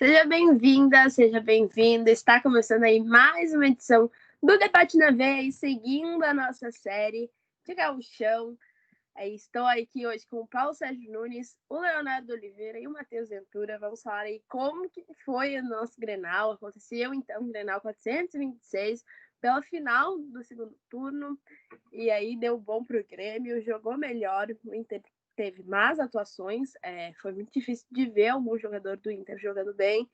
Seja bem-vinda, seja bem-vindo. Está começando aí mais uma edição do Debate na Veia, seguindo a nossa série de Gauchão. Estou aqui hoje com o Paulo Sérgio Nunes, o Leonardo Oliveira e o Matheus Ventura. Vamos falar aí como que foi o nosso Grenal. Aconteceu então o Grenal 426 pela final do segundo turno. E aí deu bom para o Grêmio, jogou melhor, o Inter teve más atuações, foi muito difícil de ver algum jogador do Inter jogando bem.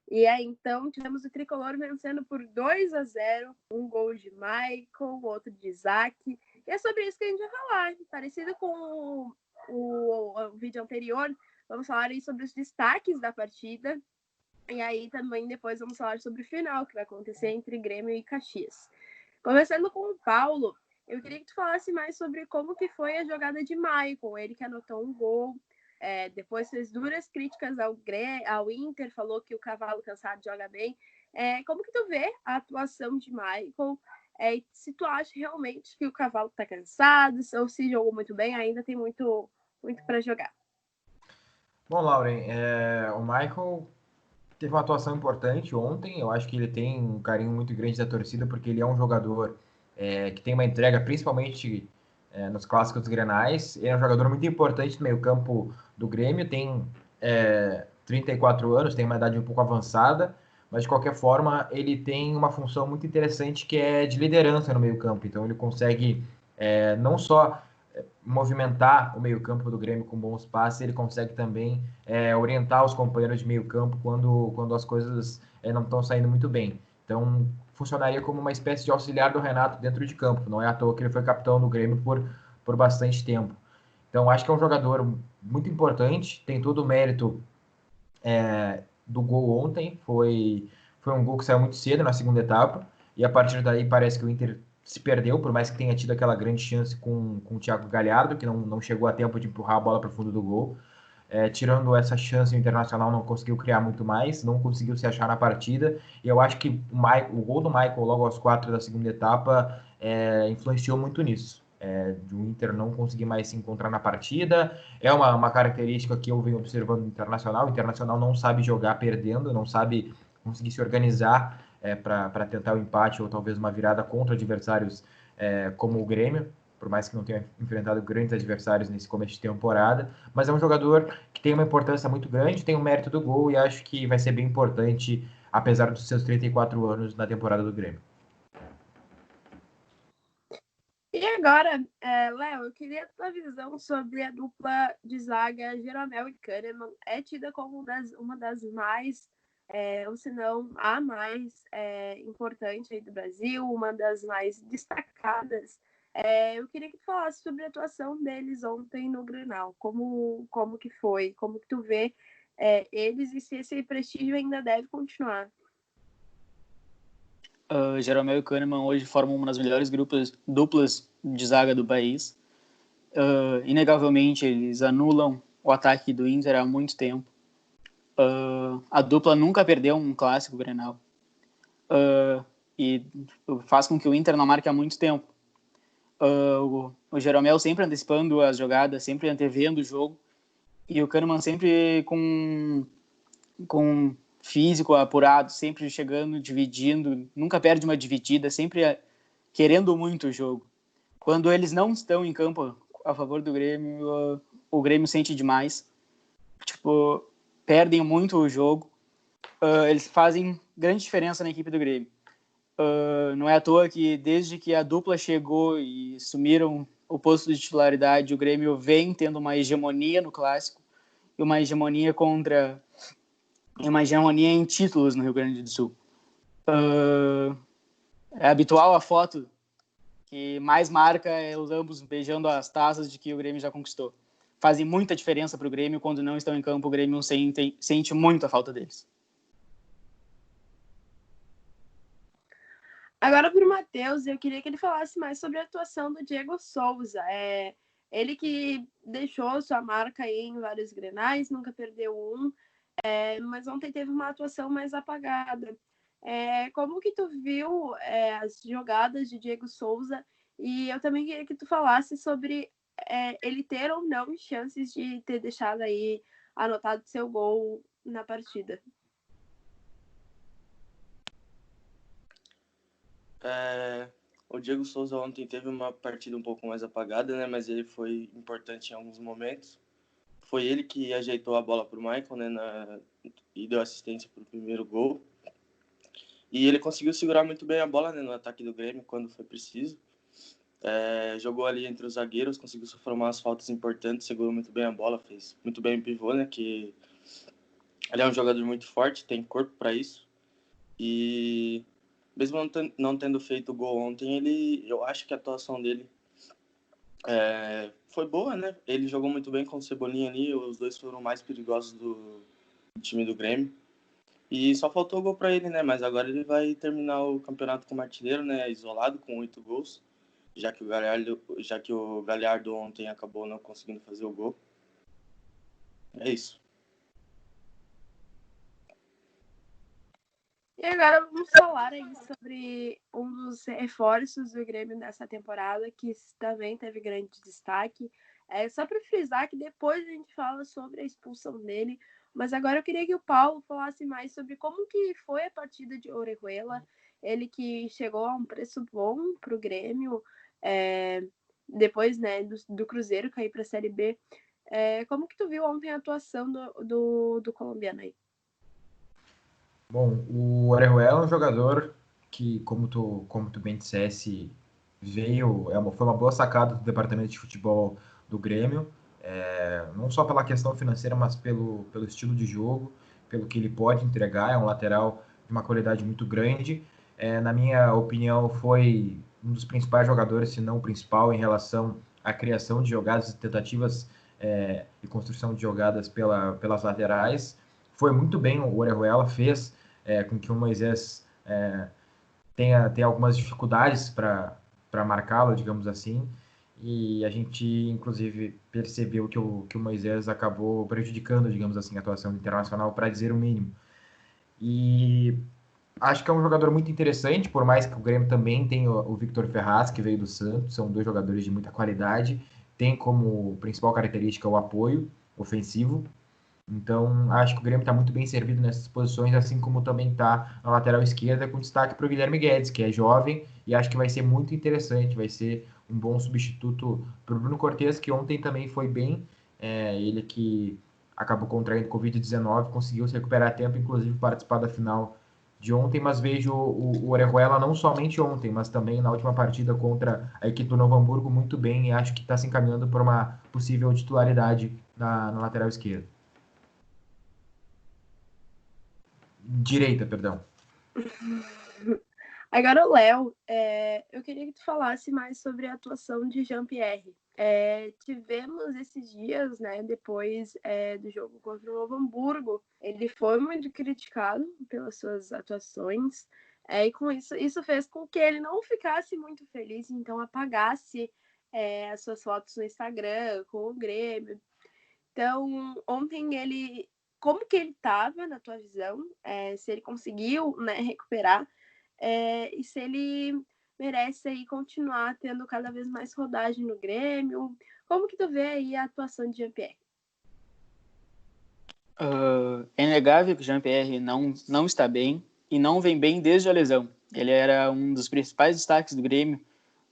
E aí, então, tivemos o Tricolor vencendo por 2-0, um gol de Michael, outro de Isaac. E é sobre isso que a gente vai falar. Parecido com o vídeo anterior, vamos falar aí sobre os destaques da partida. E aí também depois vamos falar sobre o final, que vai acontecer entre Grêmio e Caxias. Começando com o Paulo, eu queria que tu falasse mais sobre como que foi a jogada de Michael, ele que anotou um gol, depois fez duras críticas ao Inter, falou que o cavalo cansado joga bem. Como que tu vê a atuação de Michael? Se tu acha realmente que o cavalo está cansado, ou se jogou muito bem, ainda tem muito para jogar. Bom, Lauren, o Michael teve uma atuação importante ontem. Eu acho que ele tem um carinho muito grande da torcida, porque ele é um jogador que tem uma entrega, principalmente nos clássicos grenais. Ele é um jogador muito importante no meio-campo do Grêmio, tem 34 anos, tem uma idade um pouco avançada, mas de qualquer forma ele tem uma função muito interessante que é de liderança no meio-campo. Então ele consegue não só movimentar o meio-campo do Grêmio com bons passes, ele consegue também orientar os companheiros de meio-campo quando as coisas não estão saindo muito bem. Então, funcionaria como uma espécie de auxiliar do Renato dentro de campo. Não é à toa que ele foi capitão do Grêmio por bastante tempo. Então, acho que é um jogador muito importante, tem todo o mérito do gol ontem. Foi um gol que saiu muito cedo na segunda etapa, e a partir daí parece que o Inter se perdeu, por mais que tenha tido aquela grande chance com o Thiago Galhardo, que não chegou a tempo de empurrar a bola para o fundo do gol. Tirando essa chance, o Internacional não conseguiu criar muito mais, não conseguiu se achar na partida, e eu acho que o gol do Michael logo aos 4 da segunda etapa influenciou muito nisso, de o Inter não conseguir mais se encontrar na partida. É uma característica que eu venho observando no Internacional. O Internacional não sabe jogar perdendo, não sabe conseguir se organizar para tentar o empate ou talvez uma virada contra adversários como o Grêmio, por mais que não tenha enfrentado grandes adversários nesse começo de temporada, mas é um jogador que tem uma importância muito grande, tem o mérito do gol, e acho que vai ser bem importante, apesar dos seus 34 anos, na temporada do Grêmio. E agora, Léo, eu queria a tua visão sobre a dupla de zaga Jeromel e Kahneman. É tida como uma das mais, ou se não, a mais importante aí do Brasil, uma das mais destacadas. Eu queria que tu falasse sobre a atuação deles ontem no Grenal. Como que foi? Como que tu vê eles e se esse prestígio ainda deve continuar? Jeromel e Kahneman hoje formam uma das melhores duplas de zaga do país. Inegavelmente, eles anulam o ataque do Inter há muito tempo. A dupla nunca perdeu um clássico Grenal. E faz com que o Inter não marque há muito tempo. O Jeromel sempre antecipando as jogadas, sempre antevendo o jogo. E o Kahneman sempre com físico apurado, sempre chegando, dividindo, nunca perde uma dividida, sempre querendo muito o jogo. Quando eles não estão em campo a favor do Grêmio, o Grêmio sente demais. Perdem muito o jogo. Eles fazem grande diferença na equipe do Grêmio. Não é à toa que desde que a dupla chegou e assumiram o posto de titularidade, o Grêmio vem tendo uma hegemonia no Clássico e uma hegemonia em títulos no Rio Grande do Sul. É habitual a foto que mais marca os ambos beijando as taças de que o Grêmio já conquistou. Fazem muita diferença para o Grêmio. Quando não estão em campo, o Grêmio sente muito a falta deles. Agora para o Matheus, eu queria que ele falasse mais sobre a atuação do Diego Souza. Ele que deixou sua marca aí em vários grenais, nunca perdeu um, mas ontem teve uma atuação mais apagada. Como que tu viu as jogadas de Diego Souza? E eu também queria que tu falasse sobre ele ter ou não chances de ter deixado aí anotado seu gol na partida. O Diego Souza ontem teve uma partida um pouco mais apagada, né? Mas ele foi importante em alguns momentos. Foi ele que ajeitou a bola para o Michael, né? E deu assistência para o primeiro gol. E ele conseguiu segurar muito bem a bola, né, no ataque do Grêmio quando foi preciso. Jogou ali entre os zagueiros, conseguiu sofrer umas faltas importantes, segurou muito bem a bola, fez muito bem o pivô, né? Que ele é um jogador muito forte, tem corpo para isso. E mesmo não tendo feito o gol ontem, eu acho que a atuação dele foi boa, né? Ele jogou muito bem com o Cebolinha ali, os dois foram mais perigosos do time do Grêmio. E só faltou o gol para ele, né? Mas agora ele vai terminar o campeonato como artilheiro, né? Isolado, com 8 gols, já que o Galhardo ontem acabou não conseguindo fazer o gol. É isso. E agora vamos falar aí sobre um dos reforços do Grêmio nessa temporada, que também teve grande destaque. Só para frisar que depois a gente fala sobre a expulsão dele, mas agora eu queria que o Paulo falasse mais sobre como que foi a partida de Orejuela, ele que chegou a um preço bom para o Grêmio, depois, né, do Cruzeiro cair para a Série B. Como que tu viu ontem a atuação do colombiano aí? Bom, o Orejuela é um jogador que, como tu bem dissesse, foi uma boa sacada do departamento de futebol do Grêmio, não só pela questão financeira, mas pelo estilo de jogo, pelo que ele pode entregar. É um lateral de uma qualidade muito grande. Na minha opinião, foi um dos principais jogadores, se não o principal, em relação à criação de jogadas e tentativas e construção de jogadas pelas laterais. Foi muito bem o Orejuela, fez com que o Moisés tenha algumas dificuldades para marcá-lo, digamos assim, e a gente, inclusive, percebeu que o Moisés acabou prejudicando, digamos assim, a atuação internacional, para dizer o mínimo. E acho que é um jogador muito interessante, por mais que o Grêmio também tenha o Victor Ferraz, que veio do Santos, são dois jogadores de muita qualidade, tem como principal característica o apoio ofensivo. Então, acho que o Grêmio está muito bem servido nessas posições, assim como também está na lateral esquerda, com destaque para o Guilherme Guedes, que é jovem e acho que vai ser muito interessante, vai ser um bom substituto para o Bruno Cortes, que ontem também foi bem, ele que acabou contraindo Covid-19, conseguiu se recuperar a tempo, inclusive participar da final de ontem, mas vejo o Orejuela não somente ontem, mas também na última partida contra a equipe do Novo Hamburgo muito bem, e acho que está se encaminhando para uma possível titularidade na lateral esquerda. Direita, perdão. Agora, o Léo, eu queria que tu falasse mais sobre a atuação de Jean-Pierre. Tivemos esses dias, né, depois do jogo contra o Novo Hamburgo, ele foi muito criticado pelas suas atuações, e com isso fez com que ele não ficasse muito feliz, então apagasse as suas fotos no Instagram com o Grêmio. Então, ontem como que ele estava na tua visão? Se ele conseguiu, né, recuperar, e se ele merece aí continuar tendo cada vez mais rodagem no Grêmio? Como que tu vê aí a atuação de Jean-Pierre? É inegável que o Jean-Pierre não está bem e não vem bem desde a lesão. Ele era um dos principais destaques do Grêmio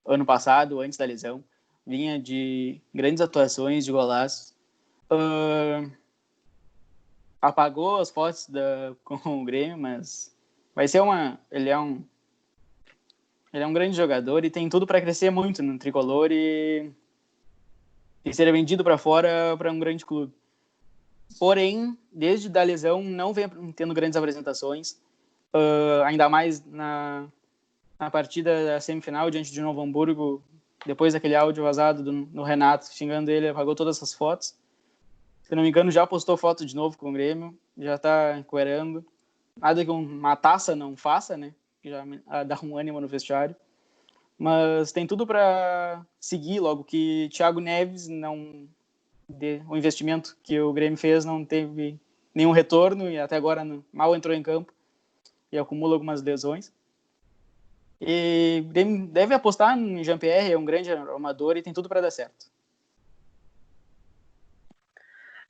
ano passado, antes da lesão. Vinha de grandes atuações, de golaços. Apagou as fotos com o Grêmio, mas vai ser ele é um grande jogador e tem tudo para crescer muito no tricolor e ser vendido para fora para um grande clube. Porém, desde a lesão, não vem tendo grandes apresentações, ainda mais na partida da semifinal diante de Novo Hamburgo, depois daquele áudio vazado no Renato xingando ele, apagou todas essas fotos. Se não me engano, já postou foto de novo com o Grêmio, já está encuerando. Nada que uma taça não faça, né? Que já dá um ânimo no vestiário. Mas tem tudo para seguir, logo que Thiago Neves o investimento que o Grêmio fez não teve nenhum retorno e até agora mal entrou em campo e acumula algumas lesões. E o Grêmio deve apostar em Jean-Pierre, é um grande armador e tem tudo para dar certo.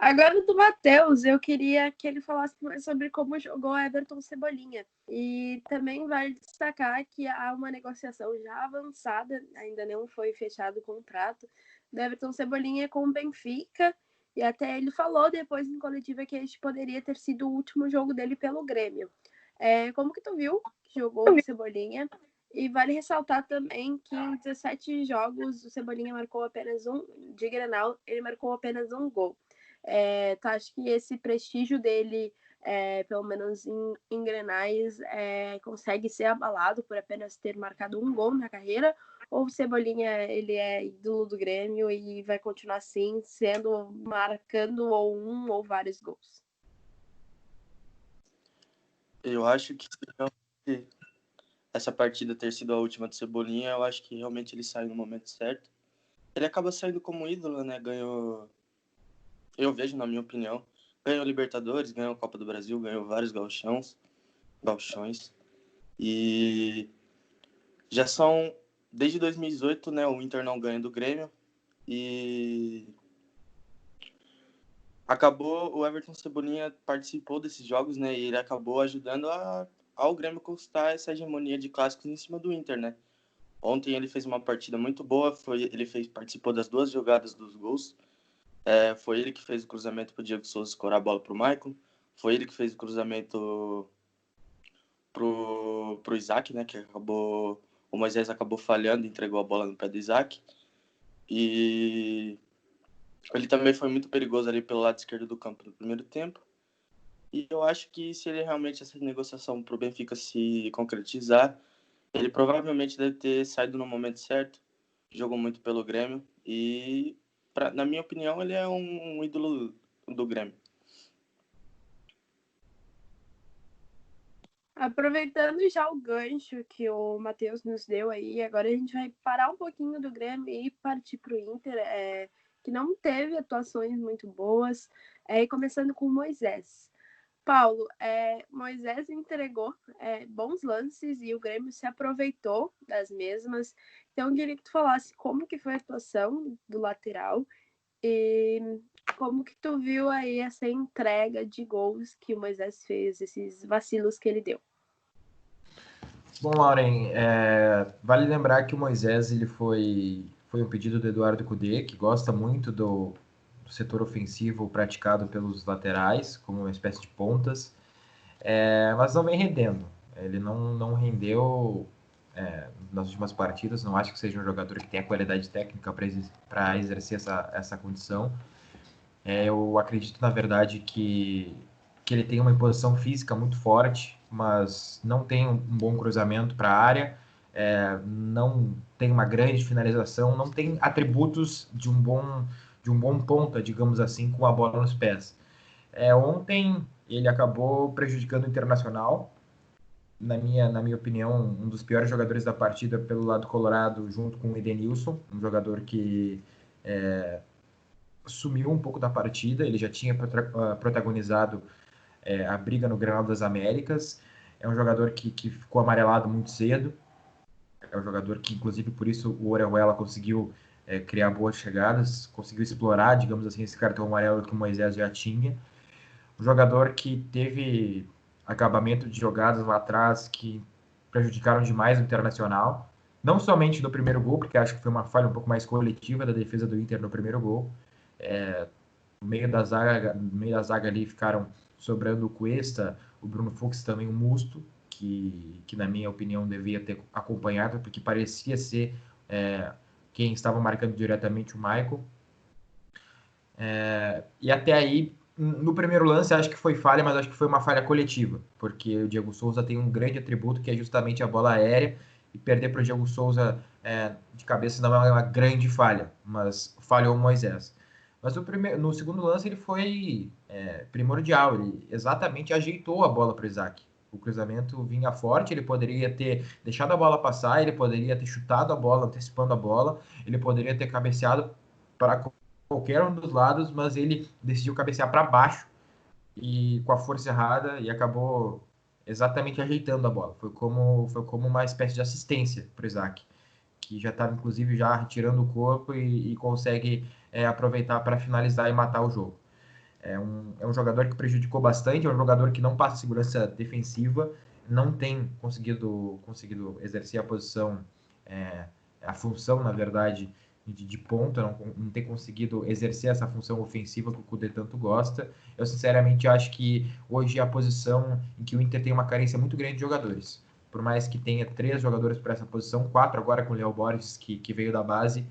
Agora do Matheus, eu queria que ele falasse mais sobre como jogou Everton Cebolinha. E também vale destacar que há uma negociação já avançada, ainda não foi fechado o contrato, do Everton Cebolinha com o Benfica. E até ele falou depois em coletiva que este poderia ter sido o último jogo dele pelo Grêmio. Como que tu viu que jogou o Cebolinha? E vale ressaltar também que em 17 jogos o Cebolinha marcou apenas de Grenal, ele marcou apenas um gol. Tu acha que esse prestígio dele, pelo menos em Grenais, consegue ser abalado por apenas ter marcado um gol na carreira? Ou o Cebolinha ele é ídolo do Grêmio e vai continuar assim, marcando ou um ou vários gols? Eu acho que se essa partida ter sido a última do Cebolinha, eu acho que realmente ele saiu no momento certo. Ele acaba saindo como ídolo, né? Ganhou, eu vejo, na minha opinião, ganhou Libertadores, ganhou a Copa do Brasil, ganhou vários gauchões. E já são, desde 2018, né? O Inter não ganha do Grêmio. E acabou, o Everton Cebolinha participou desses jogos, né? E ele acabou ajudando ao Grêmio conquistar essa hegemonia de clássicos em cima do Inter, né? Ontem ele fez uma partida muito boa, participou das 2 jogadas dos gols. Foi ele que fez o cruzamento para o Diego Souza escorar a bola para o Maicon. Foi ele que fez o cruzamento pro Isaac, né? Que o Moisés acabou falhando e entregou a bola no pé do Isaac. E ele também foi muito perigoso ali pelo lado esquerdo do campo no primeiro tempo. E eu acho que se ele realmente, essa negociação para o Benfica se concretizar, ele provavelmente deve ter saído no momento certo. Jogou muito pelo Grêmio. E, na minha opinião, ele é um ídolo do Grêmio. Aproveitando já o gancho que o Matheus nos deu aí, agora a gente vai parar um pouquinho do Grêmio e partir para o Inter, que não teve atuações muito boas, e começando com o Moisés. Paulo, Moisés entregou bons lances e o Grêmio se aproveitou das mesmas. Então, eu queria que tu falasse como que foi a atuação do lateral e como que tu viu aí essa entrega de gols que o Moisés fez, esses vacilos que ele deu. Bom, Lauren, vale lembrar que o Moisés ele foi um pedido do Eduardo Cudê, que gosta muito do setor ofensivo praticado pelos laterais, como uma espécie de pontas, mas não vem rendendo. Ele não rendeu nas últimas partidas, não acho que seja um jogador que tenha qualidade técnica para exercer essa condição. Eu acredito, na verdade, que ele tem uma imposição física muito forte, mas não tem um bom cruzamento para a área, não tem uma grande finalização, não tem atributos de um bom ponta, digamos assim, com a bola nos pés. Ontem ele acabou prejudicando o Internacional, na minha opinião, um dos piores jogadores da partida pelo lado colorado, junto com o Edenilson, um jogador que sumiu um pouco da partida. Ele já tinha protagonizado a briga no Grenal das Américas. É um jogador que ficou amarelado muito cedo. É um jogador que, inclusive, por isso o Orejuela conseguiu criar boas chegadas, conseguiu explorar, digamos assim, esse cartão amarelo que o Moisés já tinha. Um jogador que teve acabamento de jogadas lá atrás que prejudicaram demais o Internacional. Não somente no primeiro gol, porque acho que foi uma falha um pouco mais coletiva da defesa do Inter no primeiro gol. No meio da zaga ali ficaram sobrando o Cuesta, o Bruno Fux, também o Musto, que na minha opinião devia ter acompanhado, porque parecia ser quem estava marcando diretamente o Michael. E até aí, no primeiro lance, acho que foi falha, mas acho que foi uma falha coletiva, porque o Diego Souza tem um grande atributo, que é justamente a bola aérea, e perder para o Diego Souza de cabeça não é uma grande falha, mas falhou o Moisés. Mas no segundo lance ele foi primordial, ele exatamente ajeitou a bola para o Isaac. O cruzamento vinha forte, ele poderia ter deixado a bola passar, ele poderia ter chutado a bola, antecipando a bola, ele poderia ter cabeceado para qualquer um dos lados, mas ele decidiu cabecear para baixo e com a força errada e acabou exatamente ajeitando a bola. Foi como uma espécie de assistência para o Isaac, que já estava inclusive já retirando o corpo e consegue aproveitar para finalizar e matar o jogo. É um jogador que prejudicou bastante, é um jogador que não passa segurança defensiva, não tem conseguido exercer a posição, a função, na verdade, de ponta, não tem conseguido exercer essa função ofensiva que o Kudê tanto gosta. Eu, sinceramente, acho que hoje é a posição em que o Inter tem uma carência muito grande de jogadores. Por mais que tenha 3 jogadores para essa posição, 4 agora com o Léo Borges, que veio da base,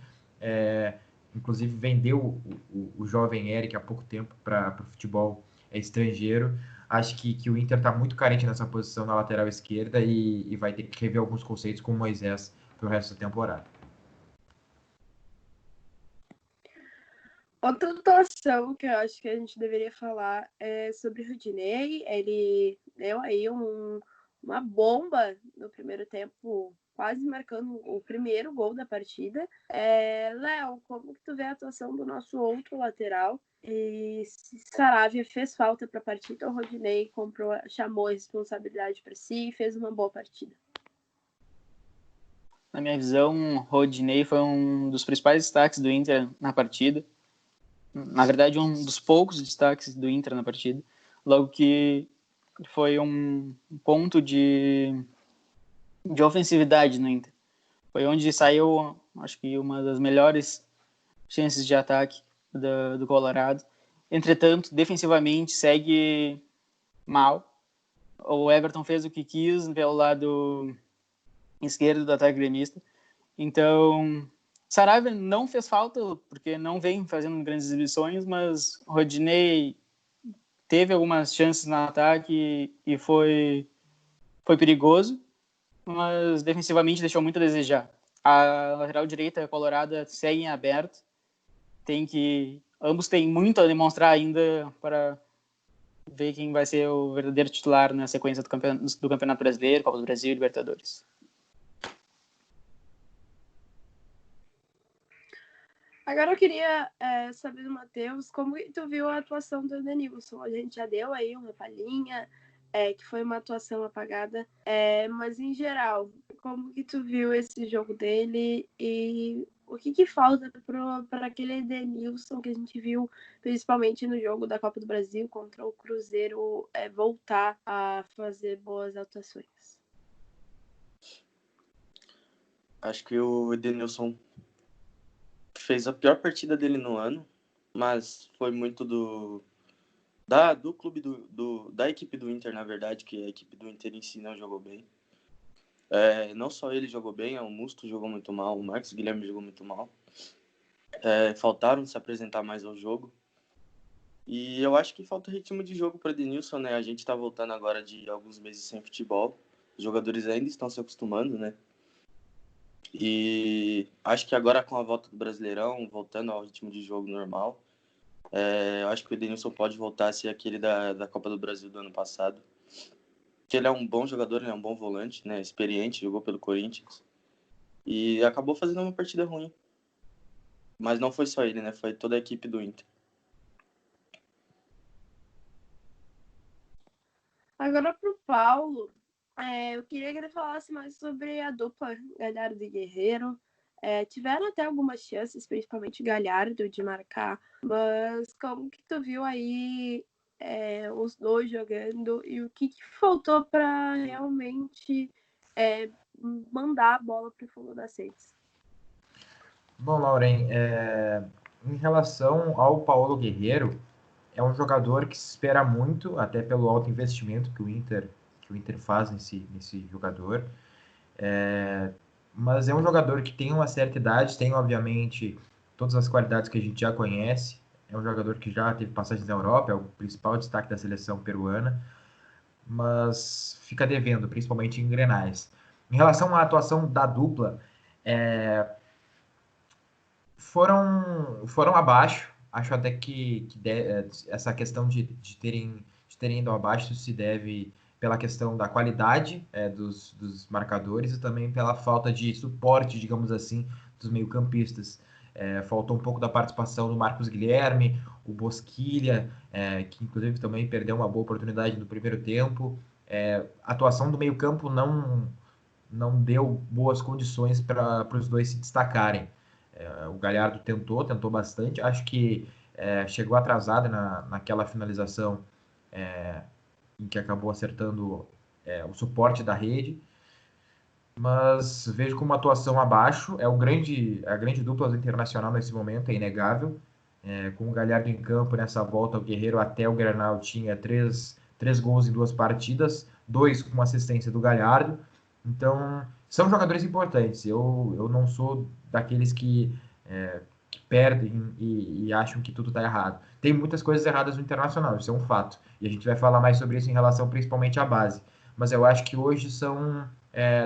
inclusive vendeu o jovem Eric há pouco tempo para o futebol estrangeiro. Acho que o Inter está muito carente nessa posição na lateral esquerda e vai ter que rever alguns conceitos com o Moisés para o resto da temporada. Outra situação que eu acho que a gente deveria falar é sobre o Rodinei. Ele deu aí uma bomba no primeiro tempo, quase marcando o primeiro gol da partida. Léo, como que tu vê a atuação do nosso outro lateral? E se Saravia fez falta para a partida, o Rodinei chamou a responsabilidade para si e fez uma boa partida. Na minha visão, o Rodinei foi um dos principais destaques do Inter na partida. Na verdade, um dos poucos destaques do Inter na partida. Logo que foi um ponto de ofensividade no Inter. Foi onde saiu, acho que, uma das melhores chances de ataque do Colorado. Entretanto, defensivamente, segue mal. O Everton fez o que quis pelo lado esquerdo do ataque gremista. Então, Saravia não fez falta, porque não vem fazendo grandes exibições, mas Rodinei teve algumas chances no ataque e foi perigoso, mas defensivamente deixou muito a desejar. A lateral direita colorada segue em aberto. Ambos têm muito a demonstrar ainda para ver quem vai ser o verdadeiro titular na sequência do Campeonato Brasileiro, Copa do Brasil e Libertadores. Agora eu queria saber do Matheus, como tu viu a atuação do Edenilson? A gente já deu aí uma palhinha, que foi uma atuação apagada, mas em geral, como que tu viu esse jogo dele e o que falta para aquele Edenilson que a gente viu principalmente no jogo da Copa do Brasil contra o Cruzeiro voltar a fazer boas atuações? Acho que o Edenilson fez a pior partida dele no ano, mas foi muito do clube da equipe do Inter, na verdade, que a equipe do Inter em si não jogou bem. Não só ele jogou bem, o Musto jogou muito mal, o Marcos Guilherme jogou muito mal. Faltaram se apresentar mais ao jogo. E eu acho que falta ritmo de jogo para o Edenilson, né? A gente está voltando agora de alguns meses sem futebol. Os jogadores ainda estão se acostumando, né? E acho que agora com a volta do Brasileirão, voltando ao ritmo de jogo normal, eu acho que o Edenilson pode voltar a ser aquele da Copa do Brasil do ano passado. Que ele é um bom jogador, ele é um bom volante, né? Experiente, jogou pelo Corinthians. E acabou fazendo uma partida ruim. Mas não foi só ele, né? Foi toda a equipe do Inter. Agora pro Paulo, eu queria que ele falasse mais sobre a dupla Galhardo e Guerreiro. Tiveram até algumas chances, principalmente Galhardo, de marcar, mas como que tu viu aí os dois jogando e o que faltou para realmente mandar a bola para o fundo das redes? Bom, Lauren, em relação ao Paulo Guerreiro, é um jogador que se espera muito, até pelo alto investimento que o Inter faz nesse jogador. Mas é um jogador que tem uma certa idade, tem, obviamente, todas as qualidades que a gente já conhece. É um jogador que já teve passagens na Europa, é o principal destaque da seleção peruana, mas fica devendo, principalmente em Grenais. Em relação à atuação da dupla, foram abaixo. Acho até que essa questão de terem ido abaixo se deve pela questão da qualidade dos marcadores e também pela falta de suporte, digamos assim, dos meio-campistas. Faltou um pouco da participação do Marcos Guilherme, o Bosquilha, que inclusive também perdeu uma boa oportunidade no primeiro tempo. A atuação do meio-campo não deu boas condições para os dois se destacarem. O Galhardo tentou bastante. Acho que chegou atrasada naquela finalização em que acabou acertando o suporte da rede, mas vejo como uma atuação abaixo. A grande dupla do Internacional nesse momento, é inegável. Com o Galhardo em campo nessa volta ao Guerreiro até o Grenal tinha três gols em 2 partidas, 2 com assistência do Galhardo. Então, são jogadores importantes. Eu não sou daqueles que perdem e acham que tudo está errado. Tem muitas coisas erradas no Internacional, isso é um fato. E a gente vai falar mais sobre isso em relação principalmente à base. Mas eu acho que hoje são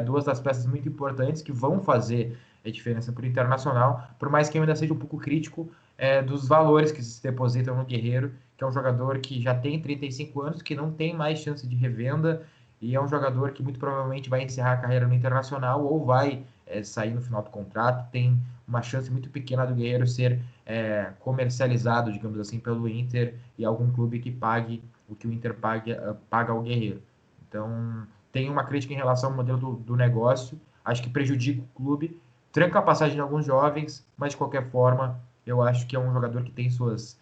2 das peças muito importantes que vão fazer a diferença para o Internacional, por mais que eu ainda seja um pouco crítico dos valores que se depositam no Guerreiro, que é um jogador que já tem 35 anos, que não tem mais chance de revenda, e é um jogador que muito provavelmente vai encerrar a carreira no Internacional ou vai sair no final do contrato. Tem uma chance muito pequena do Guerreiro ser comercializado, digamos assim, pelo Inter e algum clube que pague o que o Inter paga ao Guerreiro. Então, tem uma crítica em relação ao modelo do negócio, acho que prejudica o clube, tranca a passagem de alguns jovens, mas de qualquer forma, eu acho que é um jogador que tem suas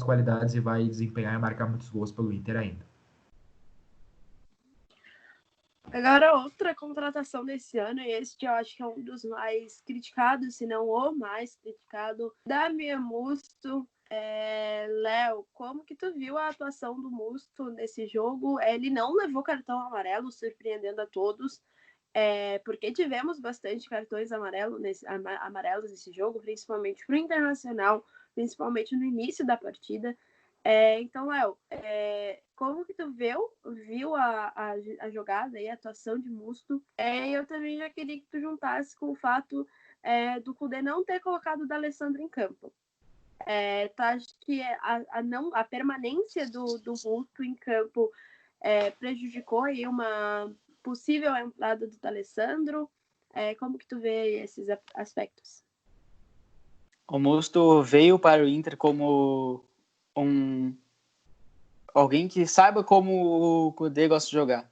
qualidades e vai desempenhar e marcar muitos gols pelo Inter ainda. Agora, outra contratação desse ano, e esse que eu acho que é um dos mais criticados, se não o mais criticado, Damian Musto. Léo, como que tu viu a atuação do Musto nesse jogo? Ele não levou cartão amarelo, surpreendendo a todos, porque tivemos bastante cartões amarelos nesse jogo, principalmente para o Internacional, principalmente no início da partida. Então, Léo, como que tu viu a jogada e a atuação de Musto? Eu também já queria que tu juntasse com o fato do Kudê não ter colocado o D'Alessandro em campo. Tu acha que a permanência do Musto em campo prejudicou aí uma possível entrada do D'Alessandro? Como que tu vê esses aspectos? O Musto veio para o Inter como alguém que saiba como o Kudê gosta de jogar.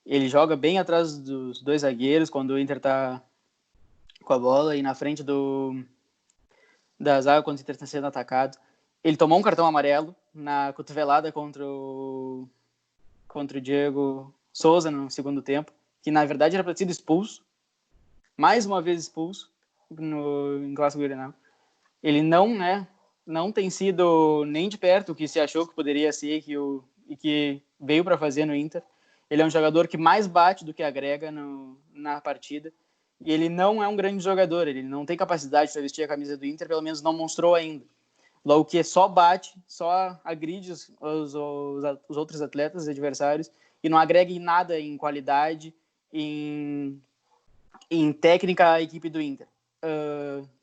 Ele joga bem atrás dos 2 zagueiros quando o Inter está com a bola e na frente da zaga quando o Inter está sendo atacado. Ele tomou um cartão amarelo na cotovelada contra o Diego Souza no segundo tempo, que na verdade era para ter sido expulso, mais uma vez expulso em Clássico Grenal. Ele não tem sido nem de perto o que se achou que poderia ser e que veio para fazer no Inter. Ele é um jogador que mais bate do que agrega na partida. E ele não é um grande jogador, ele não tem capacidade de vestir a camisa do Inter, pelo menos não mostrou ainda. Logo que só bate, só agride os outros atletas adversários e não agrega em nada em qualidade, em técnica à equipe do Inter.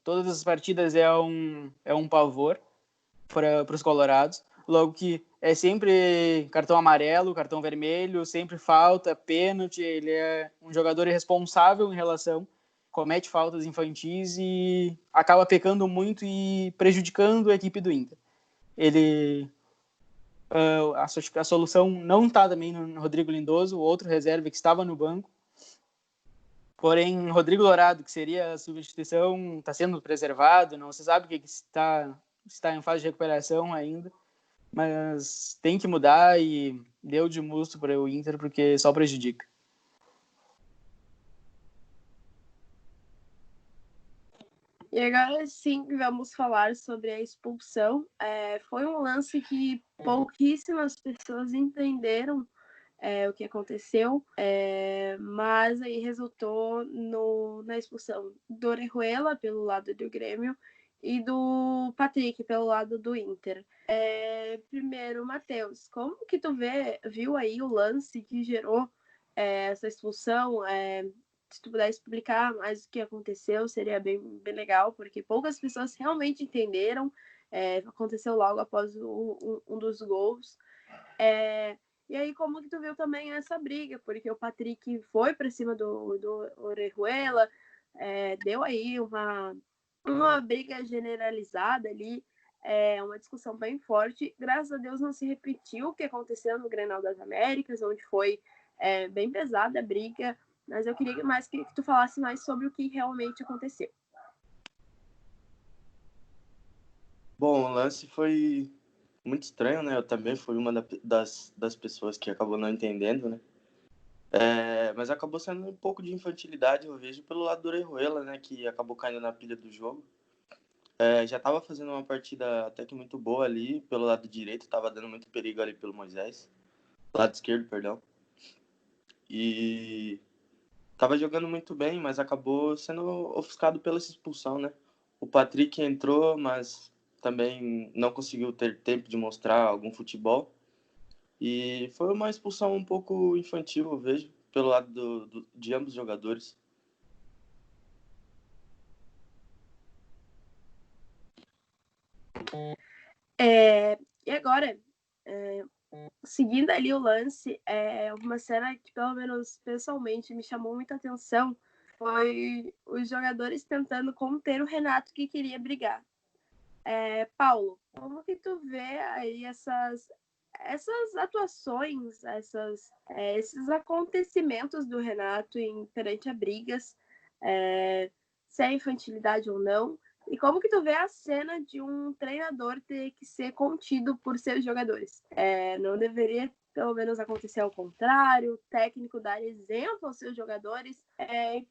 Todas as partidas é um pavor para os colorados, logo que é sempre cartão amarelo, cartão vermelho, sempre falta, pênalti. Ele é um jogador irresponsável em relação, comete faltas infantis e acaba pecando muito e prejudicando a equipe do Inter. A solução não está também no Rodrigo Lindoso, o outro reserva que estava no banco. Porém, Rodrigo Dourado, que seria a substituição, está sendo preservado, não se sabe o que está em fase de recuperação ainda, mas tem que mudar e deu de Musto para o Inter porque só prejudica. E agora sim vamos falar sobre a expulsão. Foi um lance que pouquíssimas pessoas entenderam o que aconteceu, mas aí resultou na expulsão do Orejuela pelo lado do Grêmio e do Patrick pelo lado do Inter. Primeiro, Matheus, como que tu viu aí o lance que gerou essa expulsão? Se tu puder explicar mais o que aconteceu, seria bem legal, porque poucas pessoas realmente entenderam. Aconteceu logo após um dos gols. E aí, como que tu viu também essa briga? Porque o Patrick foi para cima do Orejuela, deu aí uma briga generalizada ali, uma discussão bem forte. Graças a Deus não se repetiu o que aconteceu no Grenal das Américas, onde foi bem pesada a briga, mas eu queria mais que tu falasse mais sobre o que realmente aconteceu. Bom, o lance foi muito estranho, né? Eu também fui uma das pessoas que acabou não entendendo, né? Mas acabou sendo um pouco de infantilidade, eu vejo, pelo lado do Orejuela, né? Que acabou caindo na pilha do jogo. Já estava fazendo uma partida até que muito boa ali, pelo lado direito, estava dando muito perigo ali pelo Moisés. Lado esquerdo, perdão. E tava jogando muito bem, mas acabou sendo ofuscado pela essa expulsão, né? O Patrick entrou, mas também não conseguiu ter tempo de mostrar algum futebol. E foi uma expulsão um pouco infantil, eu vejo, pelo lado de ambos os jogadores. E agora, seguindo ali o lance, uma cena que, pelo menos pessoalmente, me chamou muita atenção foi os jogadores tentando conter o Renato, que queria brigar. Paulo, como que tu vê aí essas atuações, esses acontecimentos do Renato perante a brigas, se é infantilidade ou não, e como que tu vê a cena de um treinador ter que ser contido por seus jogadores? Não deveria, pelo menos, acontecer ao contrário, o técnico dar exemplo aos seus jogadores?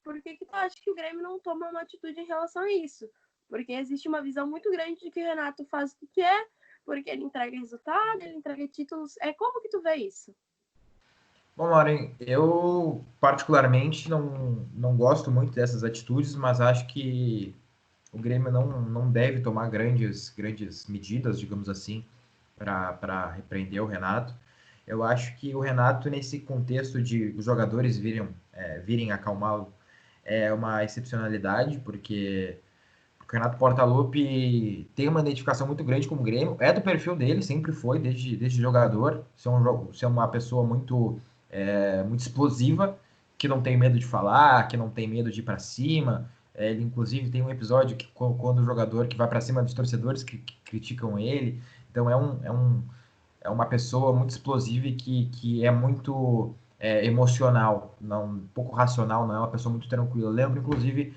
Por que tu acha que o Grêmio não toma uma atitude em relação a isso? Porque existe uma visão muito grande de que o Renato faz o que quer, porque ele entrega resultado, ele entrega títulos. Como que tu vê isso? Bom, Lauren, eu particularmente não gosto muito dessas atitudes, mas acho que o Grêmio não deve tomar grandes medidas, digamos assim, para repreender o Renato. Eu acho que o Renato, nesse contexto de os jogadores virem acalmá-lo, é uma excepcionalidade, porque o Renato Portaluppi tem uma identificação muito grande com o Grêmio, é do perfil dele, sempre foi, desde jogador, ser uma pessoa muito explosiva, que não tem medo de falar, que não tem medo de ir para cima. Ele, inclusive, tem um episódio que quando o jogador que vai para cima dos torcedores que criticam ele. Então, é uma pessoa muito explosiva e que é muito emocional, um pouco racional, não é uma pessoa muito tranquila. Eu lembro, inclusive,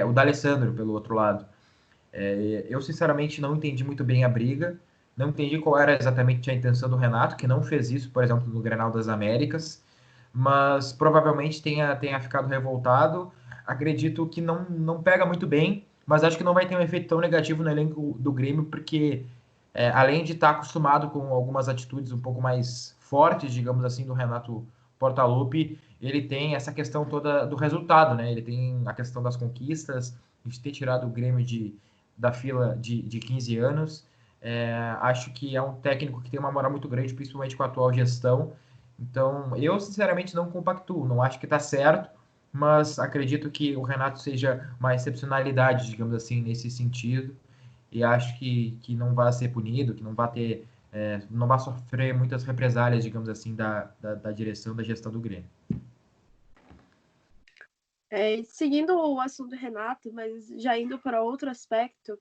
o D'Alessandro, pelo outro lado. Eu, sinceramente, não entendi muito bem a briga, não entendi qual era exatamente a intenção do Renato, que não fez isso, por exemplo, no Grenal das Américas, mas provavelmente tenha ficado revoltado. Acredito que não pega muito bem, mas acho que não vai ter um efeito tão negativo no elenco do Grêmio, porque além de estar acostumado com algumas atitudes um pouco mais fortes, digamos assim, do Renato Portaluppi, ele tem essa questão toda do resultado, né? Ele tem a questão das conquistas, de ter tirado o Grêmio da fila de 15 anos. Acho que é um técnico que tem uma moral muito grande, principalmente com a atual gestão. Então, eu sinceramente não compactuo, não acho que está certo, mas acredito que o Renato seja uma excepcionalidade, digamos assim, nesse sentido, e acho que não vai ser punido, que não vai ter, não vai sofrer muitas represálias, digamos assim, da direção, da gestão do Grêmio. Seguindo o assunto do Renato, mas já indo para outro aspecto,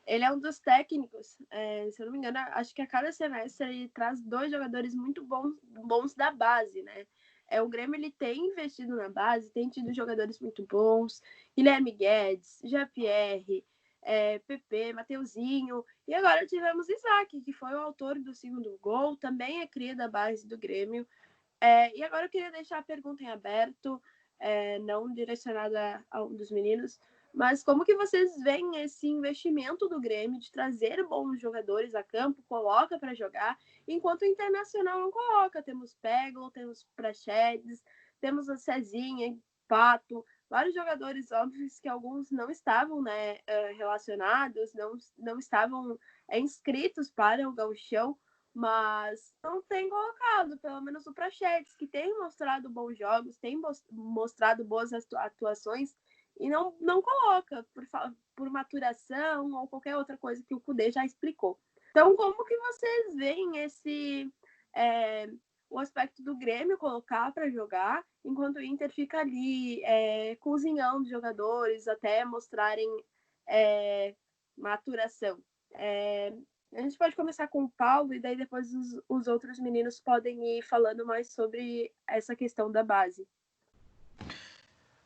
ele é um dos técnicos, se eu não me engano, acho que a cada semestre ele traz 2 jogadores muito bons da base, né? O Grêmio ele tem investido na base, tem tido jogadores muito bons, Guilherme Guedes, Jean-Pierre, PP, Mateuzinho, e agora tivemos Isaac, que foi o autor do segundo gol, também é cria da base do Grêmio. E agora eu queria deixar a pergunta em aberto, não direcionada a um dos meninos, mas como que vocês veem esse investimento do Grêmio de trazer bons jogadores a campo, coloca para jogar, enquanto o Internacional não coloca? Temos Peglo, temos Praxedes, temos a Cezinha, Pato, vários jogadores óbvios que alguns não estavam, né, relacionados, não estavam inscritos para o Gauchão, mas não tem colocado, pelo menos o Praxedes, que tem mostrado bons jogos, tem mostrado boas atuações, e não coloca por maturação ou qualquer outra coisa que o Cudê já explicou. Então, como que vocês veem o aspecto do Grêmio colocar para jogar, enquanto o Inter fica ali cozinhando jogadores até mostrarem maturação? A gente pode começar com o Paulo e daí depois os outros meninos podem ir falando mais sobre essa questão da base.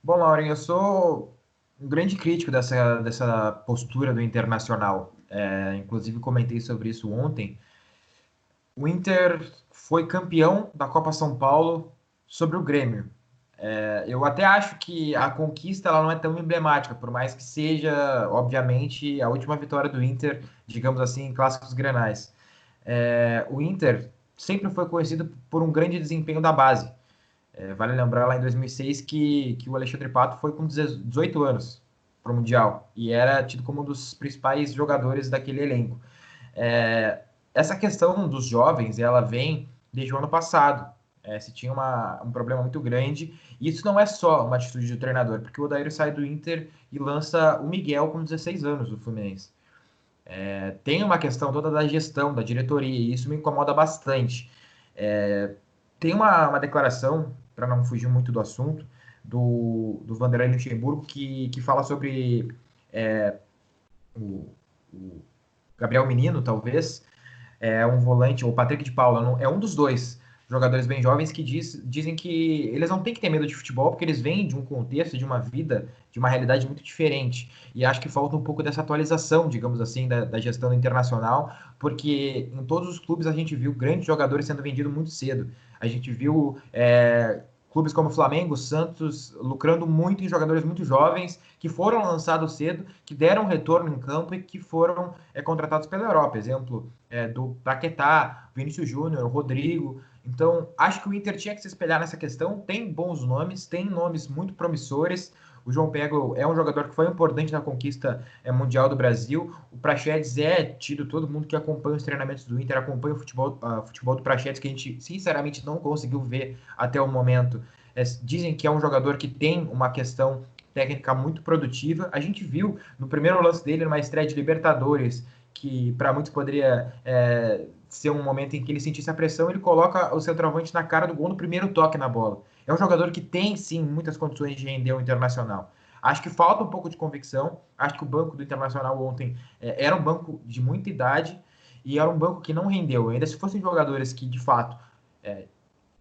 Bom, Lauren, eu sou um grande crítico dessa postura do Internacional. inclusive comentei sobre isso ontem. O Inter foi campeão da Copa São Paulo sobre o Grêmio. Eu até acho que a conquista ela não é tão emblemática, por mais que seja, obviamente, a última vitória do Inter, digamos assim, em clássicos grenais. O Inter sempre foi conhecido por um grande desempenho da base. Vale lembrar lá em 2006 que o Alexandre Pato foi com 18 anos para o Mundial e era tido como um dos principais jogadores daquele elenco. Essa questão dos jovens, ela vem desde o ano passado. Se tinha um problema muito grande, e isso não é só uma atitude do treinador, porque o Odair sai do Inter e lança o Miguel com 16 anos do Fluminense. Tem uma questão toda da gestão, da diretoria, e isso me incomoda bastante. Tem uma declaração, para não fugir muito do assunto, do Vanderlei Luxemburgo, que fala sobre o Gabriel Menino, talvez, um volante, ou Patrick de Paula, é um dos dois jogadores bem jovens que dizem que eles não têm que ter medo de futebol, porque eles vêm de um contexto, de uma vida, de uma realidade muito diferente. E acho que falta um pouco dessa atualização, digamos assim, da gestão internacional, porque em todos os clubes a gente viu grandes jogadores sendo vendidos muito cedo. A gente viu clubes como Flamengo, Santos, lucrando muito em jogadores muito jovens, que foram lançados cedo, que deram retorno em campo e que foram contratados pela Europa. Exemplo do Paquetá, Vinícius Júnior, Rodrigo. Então, acho que o Inter tinha que se espelhar nessa questão. Tem bons nomes, tem nomes muito promissores. O João Pego é um jogador que foi importante na conquista mundial do Brasil. O Praxedes é tido, todo mundo que acompanha os treinamentos do Inter, acompanha o futebol do Praxedes, que a gente sinceramente não conseguiu ver até o momento. Dizem que é um jogador que tem uma questão técnica muito produtiva. A gente viu no primeiro lance dele, numa estreia de Libertadores, que para muitos poderia ser um momento em que ele sentisse a pressão, ele coloca o centroavante na cara do gol no primeiro toque na bola. É um jogador que tem, sim, muitas condições de render o Internacional. Acho que falta um pouco de convicção. Acho que o banco do Internacional ontem era um banco de muita idade e era um banco que não rendeu. Ainda se fossem jogadores que, de fato,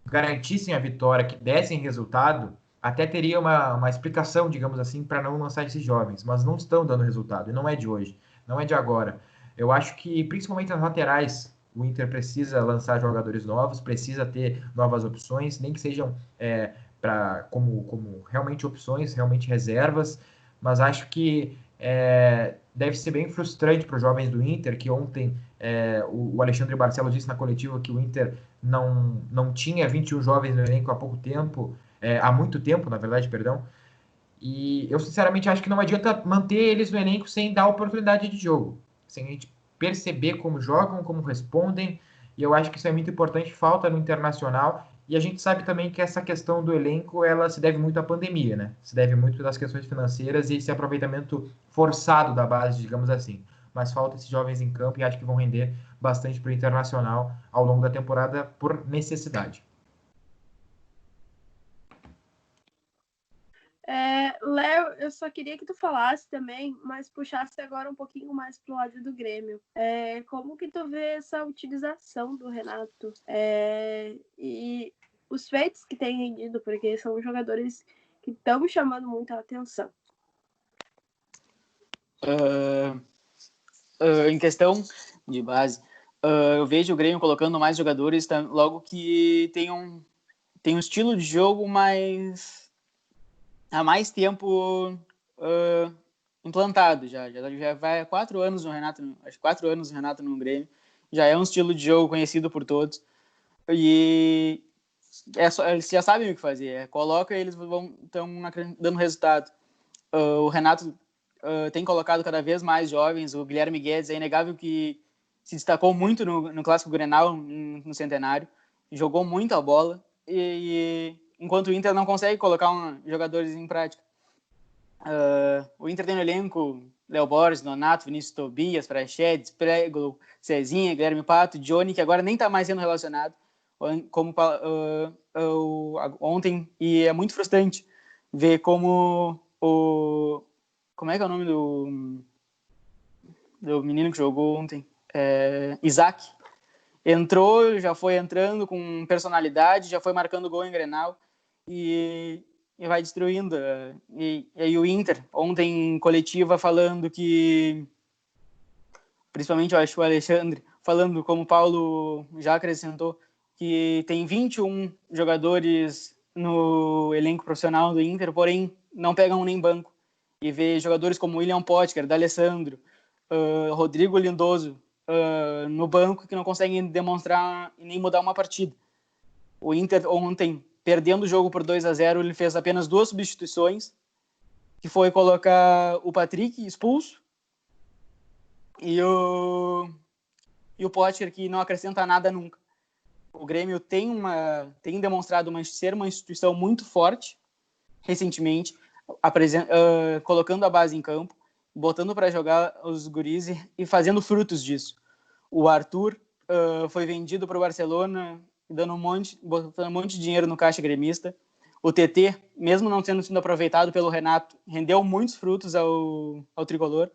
garantissem a vitória, que dessem resultado, até teria uma explicação, digamos assim, para não lançar esses jovens. Mas não estão dando resultado, e não é de hoje, não é de agora. Eu acho que, principalmente nas laterais, o Inter precisa lançar jogadores novos, precisa ter novas opções, nem que sejam como realmente opções, realmente reservas, mas acho que deve ser bem frustrante para os jovens do Inter, que ontem o Alexandre Barcelos disse na coletiva que o Inter não tinha 21 jovens no elenco há muito tempo, na verdade, perdão, e eu sinceramente acho que não adianta manter eles no elenco sem dar oportunidade de jogo, sem a gente perceber como jogam, como respondem, e eu acho que isso é muito importante, falta no Internacional, e a gente sabe também que essa questão do elenco, ela se deve muito à pandemia, né? Se deve muito das questões financeiras e esse aproveitamento forçado da base, digamos assim. Mas falta esses jovens em campo e acho que vão render bastante para o Internacional ao longo da temporada por necessidade. Léo, eu só queria que tu falasse também, mas puxasse agora um pouquinho mais pro lado do Grêmio. Como que tu vê essa utilização do Renato? E os feitos que tem rendido, porque são jogadores que estão chamando muita atenção. Em questão de base, eu vejo o Grêmio colocando mais jogadores logo que tem um estilo de jogo há mais tempo implantado. Já vai há 4 anos no Renato, acho que 4 anos no Renato no Grêmio. Já é um estilo de jogo conhecido por todos. E eles já sabem o que fazer. Coloca e eles estão dando resultado. O Renato tem colocado cada vez mais jovens. O Guilherme Guedes é inegável que se destacou muito no Clássico Grenal, no Centenário. Jogou muito a bola. Enquanto o Inter não consegue colocar jogadores em prática. O Inter tem no elenco Léo Borges, Nonato, Vinícius Tobias, Praxedes, Prego, Cezinha, Guilherme Pato, Johnny, que agora nem está mais sendo relacionado, como ontem, e é muito frustrante ver como como é que é o nome do menino que jogou ontem? Isaac. Entrou, já foi entrando com personalidade, já foi marcando gol em Grenal e vai destruindo. E aí o Inter, ontem em coletiva, falando que principalmente eu acho o Alexandre, falando como o Paulo já acrescentou, que tem 21 jogadores no elenco profissional do Inter, porém não pegam nem banco. E ver jogadores como William Potker, D'Alessandro, Rodrigo Lindoso no banco que não conseguem demonstrar e nem mudar uma partida. O Inter ontem, perdendo o jogo por 2-0, ele fez apenas 2 substituições, que foi colocar o Patrick expulso e o Potker, que não acrescenta nada nunca. O Grêmio tem demonstrado ser uma instituição muito forte recentemente, colocando a base em campo, botando para jogar os guris e fazendo frutos disso. O Arthur foi vendido para o Barcelona, botando um monte de dinheiro no caixa gremista. O TT, mesmo não tendo sido aproveitado pelo Renato, rendeu muitos frutos ao tricolor.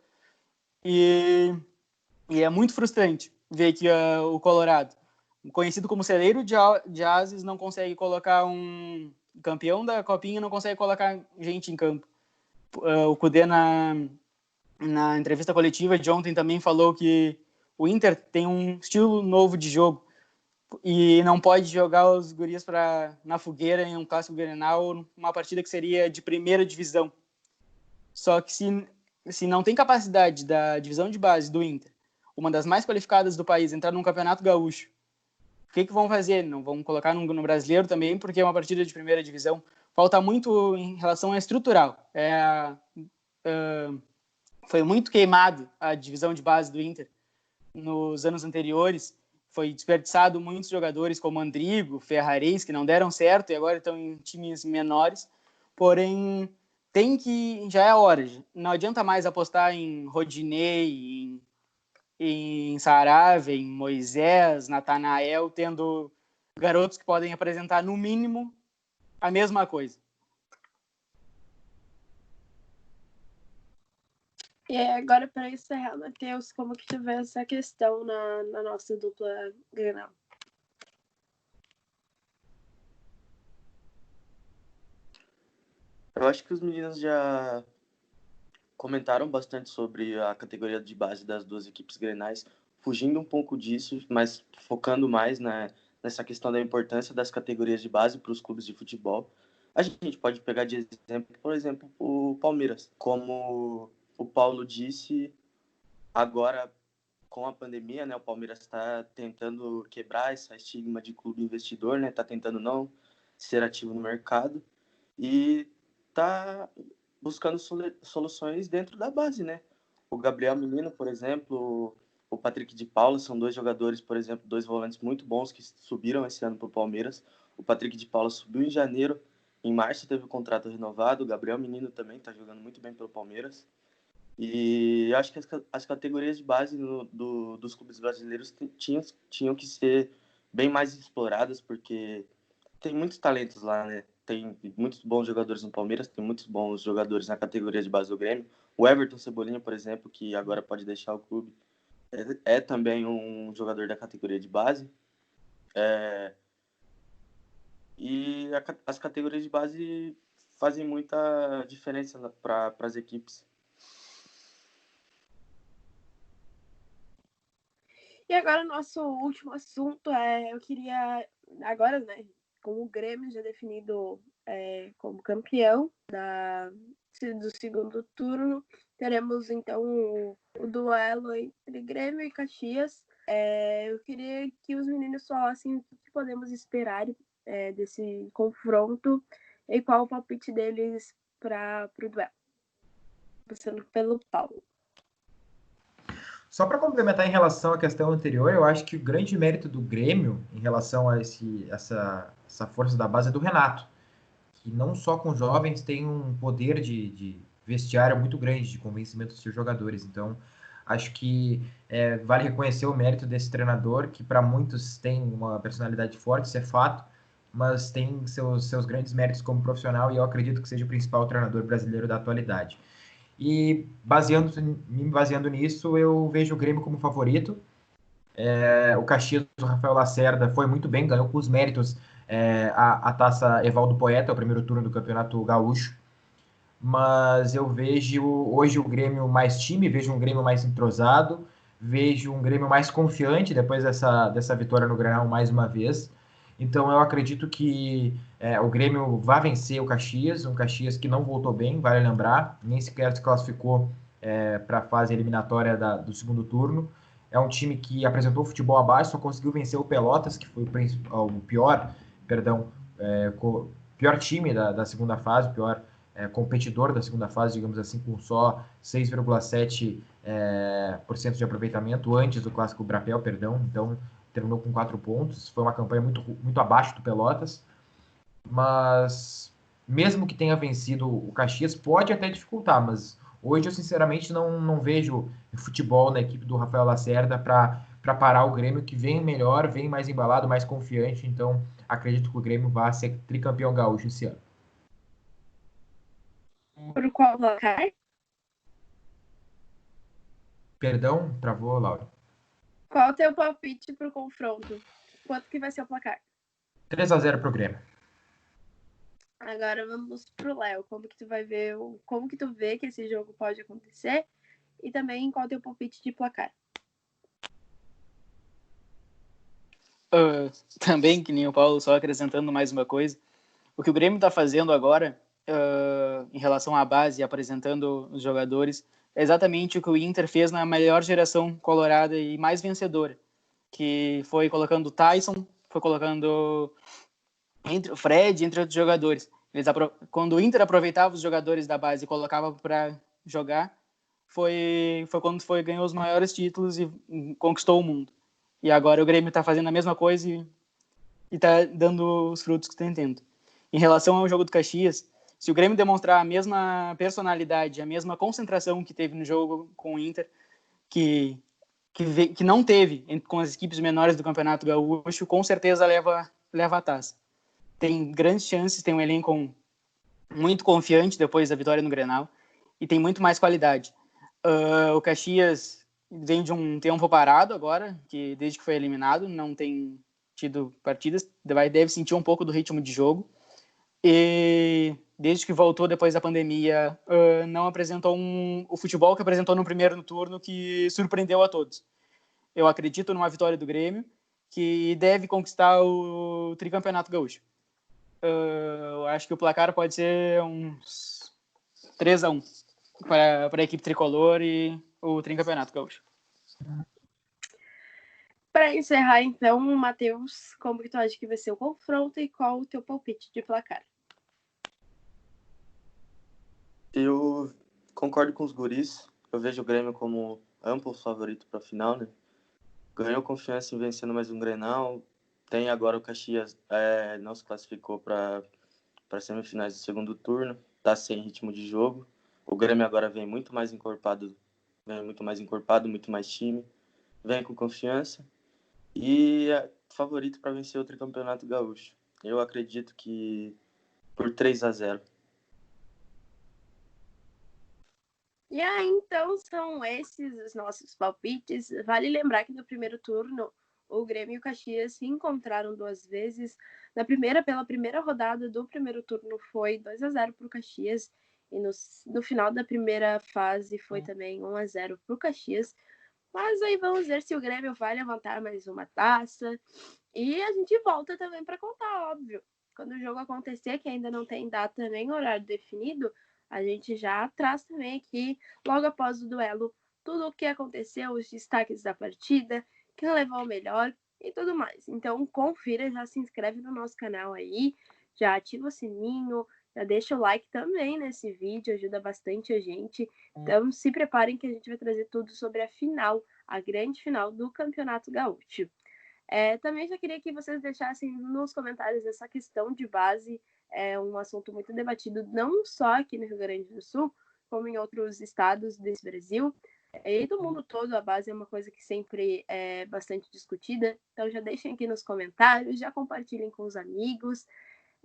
E é muito frustrante ver que o Colorado, conhecido como celeiro de ases, não consegue colocar um campeão da Copinha, não consegue colocar gente em campo. O Kudê, na entrevista coletiva de ontem, também falou que o Inter tem um estilo novo de jogo e não pode jogar os guris na fogueira em um clássico Grenal, uma partida que seria de primeira divisão. Só que se não tem capacidade da divisão de base do Inter, uma das mais qualificadas do país, entrar num campeonato gaúcho, o que vão fazer? Não vão colocar no brasileiro também, porque é uma partida de primeira divisão. Falta muito em relação a estrutural. Foi muito queimado a divisão de base do Inter nos anos anteriores. Foi desperdiçado muitos jogadores como Andrigo, Ferrarese, que não deram certo e agora estão em times menores. Porém, já é a hora. Não adianta mais apostar em Rodinei, em Saravia, em Moisés, Natanael, tendo garotos que podem apresentar, no mínimo, a mesma coisa. E agora, para encerrar, Matheus, como que tu vê essa questão na nossa dupla Grenal? Eu acho que os meninos já comentaram bastante sobre a categoria de base das duas equipes grenais, fugindo um pouco disso, mas focando mais nessa questão da importância das categorias de base para os clubes de futebol. A gente pode pegar de exemplo, por exemplo, o Palmeiras. Como o Paulo disse, agora com a pandemia, né, o Palmeiras está tentando quebrar esse estigma de clube investidor, né, está tentando não ser ativo no mercado e está buscando soluções dentro da base, né? O Gabriel Menino, por exemplo, o Patrick de Paula são 2 jogadores, por exemplo, 2 volantes muito bons que subiram esse ano para o Palmeiras. O Patrick de Paula subiu em janeiro, em março teve o contrato renovado. O Gabriel Menino também está jogando muito bem pelo Palmeiras. E acho que as categorias de base dos clubes brasileiros tinham que ser bem mais exploradas, porque tem muitos talentos lá, né? Tem muitos bons jogadores no Palmeiras, tem muitos bons jogadores na categoria de base do Grêmio. O Everton Cebolinha, por exemplo, que agora pode deixar o clube, é também um jogador da categoria de base. E as categorias de base fazem muita diferença para as equipes. E agora, nosso último assunto eu queria, agora, né, com o Grêmio já definido como campeão do segundo turno, teremos, então, o duelo entre Grêmio e Caxias. Eu queria que os meninos falassem o que podemos esperar desse confronto e qual o palpite deles para o duelo. Começando pelo Paulo. Só para complementar em relação à questão anterior, eu acho que o grande mérito do Grêmio em relação a essa força da base é do Renato, que não só com jovens tem um poder de vestiário muito grande, de convencimento dos seus jogadores. Então, acho que vale reconhecer o mérito desse treinador, que para muitos tem uma personalidade forte, isso é fato, mas tem seus grandes méritos como profissional, e eu acredito que seja o principal treinador brasileiro da atualidade. E me baseando nisso, eu vejo o Grêmio como favorito. O Caxias, o Rafael Lacerda, foi muito bem, ganhou com os méritos a taça Evaldo Poeta, o primeiro turno do Campeonato Gaúcho. Mas eu vejo hoje o Grêmio mais time, vejo um Grêmio mais entrosado, vejo um Grêmio mais confiante depois dessa vitória no Grenal mais uma vez. Então eu acredito que o Grêmio vai vencer o Caxias, um Caxias que não voltou bem, vale lembrar, nem sequer se classificou para a fase eliminatória do segundo turno. É um time que apresentou futebol abaixo, só conseguiu vencer o Pelotas, que foi o pior time da segunda fase, o pior competidor da segunda fase, digamos assim, com só 6,7% de aproveitamento antes do Clássico Brapel, perdão. Então, terminou com 4 pontos. Foi uma campanha muito, muito abaixo do Pelotas. Mas, mesmo que tenha vencido o Caxias, pode até dificultar. Mas hoje, eu sinceramente não vejo futebol na equipe do Rafael Lacerda para parar o Grêmio, que vem melhor, vem mais embalado, mais confiante. Então, acredito que o Grêmio vai ser tricampeão gaúcho esse ano. Por qual placar? Perdão, travou, Laura. Qual o teu palpite pro confronto? Quanto que vai ser o placar? 3-0 pro Grêmio. Agora vamos pro Léo. Como que tu vai ver, como que tu vê que esse jogo pode acontecer? E também qual o teu palpite de placar? Também, que nem o Paulo, só acrescentando mais uma coisa. O que o Grêmio está fazendo agora, em relação à base, apresentando os jogadores, é exatamente o que o Inter fez na melhor geração colorada e mais vencedora, que foi colocando o Tyson, foi colocando o Fred, entre outros jogadores. Quando o Inter aproveitava os jogadores da base e colocava para jogar, foi quando ganhou os maiores títulos e conquistou o mundo. E agora o Grêmio está fazendo a mesma coisa e está dando os frutos que está tendo. Em relação ao jogo do Caxias, se o Grêmio demonstrar a mesma personalidade, a mesma concentração que teve no jogo com o Inter, que não teve com as equipes menores do Campeonato Gaúcho, com certeza leva a taça. Tem grandes chances, tem um elenco muito confiante depois da vitória no Grenal e tem muito mais qualidade. O Caxias vem de um tempo parado agora, que desde que foi eliminado não tem tido partidas, deve sentir um pouco do ritmo de jogo. E desde que voltou depois da pandemia, não apresentou o futebol que apresentou no primeiro turno, que surpreendeu a todos. Eu acredito numa vitória do Grêmio, que deve conquistar o tricampeonato gaúcho. Eu acho que o placar pode ser uns 3-1 para a equipe tricolor e o tricampeonato gaúcho. Para encerrar, então, Matheus, como que tu acha que vai ser o confronto e qual o teu palpite de placar? Eu concordo com os guris. Eu vejo o Grêmio como amplo favorito para a final, né? Ganhou confiança em vencendo mais um Grenal. Tem agora o Caxias, não se classificou para semifinais do segundo turno. Tá sem ritmo de jogo. O Grêmio agora vem muito mais encorpado, muito mais time. Vem com confiança. E é favorito para vencer o tricampeonato gaúcho. Eu acredito que por 3-0. E aí, então, são esses os nossos palpites. Vale lembrar que no primeiro turno, o Grêmio e o Caxias se encontraram 2 vezes. Pela primeira rodada do primeiro turno foi 2-0 para o Caxias. E no final da primeira fase foi também 1-0 para o Caxias. Mas aí vamos ver se o Grêmio vai levantar mais uma taça. E a gente volta também para contar, óbvio. Quando o jogo acontecer, que ainda não tem data nem horário definido, a gente já traz também aqui, logo após o duelo, tudo o que aconteceu, os destaques da partida, quem levou o melhor e tudo mais. Então, confira, já se inscreve no nosso canal aí, já ativa o sininho, já deixa o like também nesse vídeo, ajuda bastante a gente. Então, se preparem que a gente vai trazer tudo sobre a final, a grande final do Campeonato Gaúcho. Também já queria que vocês deixassem nos comentários essa questão de base, um assunto muito debatido, não só aqui no Rio Grande do Sul, como em outros estados desse Brasil. E do mundo todo, a base é uma coisa que sempre é bastante discutida. Então já deixem aqui nos comentários, já compartilhem com os amigos.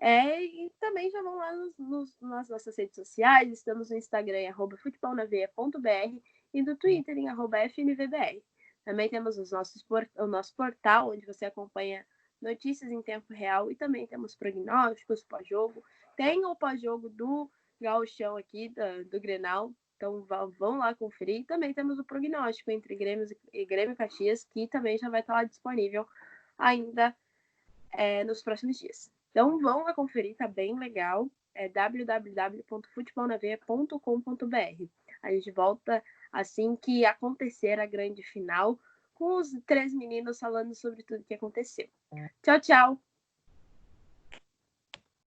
E também já vão lá nas nossas redes sociais. Estamos no Instagram em @futebolnaveia.br e no Twitter em @fnvbr. Também temos o nosso portal, onde você acompanha notícias em tempo real e também temos prognósticos pós-jogo. Tem o pós-jogo do Gauchão aqui, do Grenal, Então vão lá conferir. Também temos o prognóstico entre Grêmio e Caxias, que também já vai estar lá disponível ainda nos próximos dias. Então vão lá conferir, tá bem legal. É www.futebolnaveia.com.br. A gente volta assim que acontecer a grande final, com os 3 meninos falando sobre tudo que aconteceu. Tchau, tchau!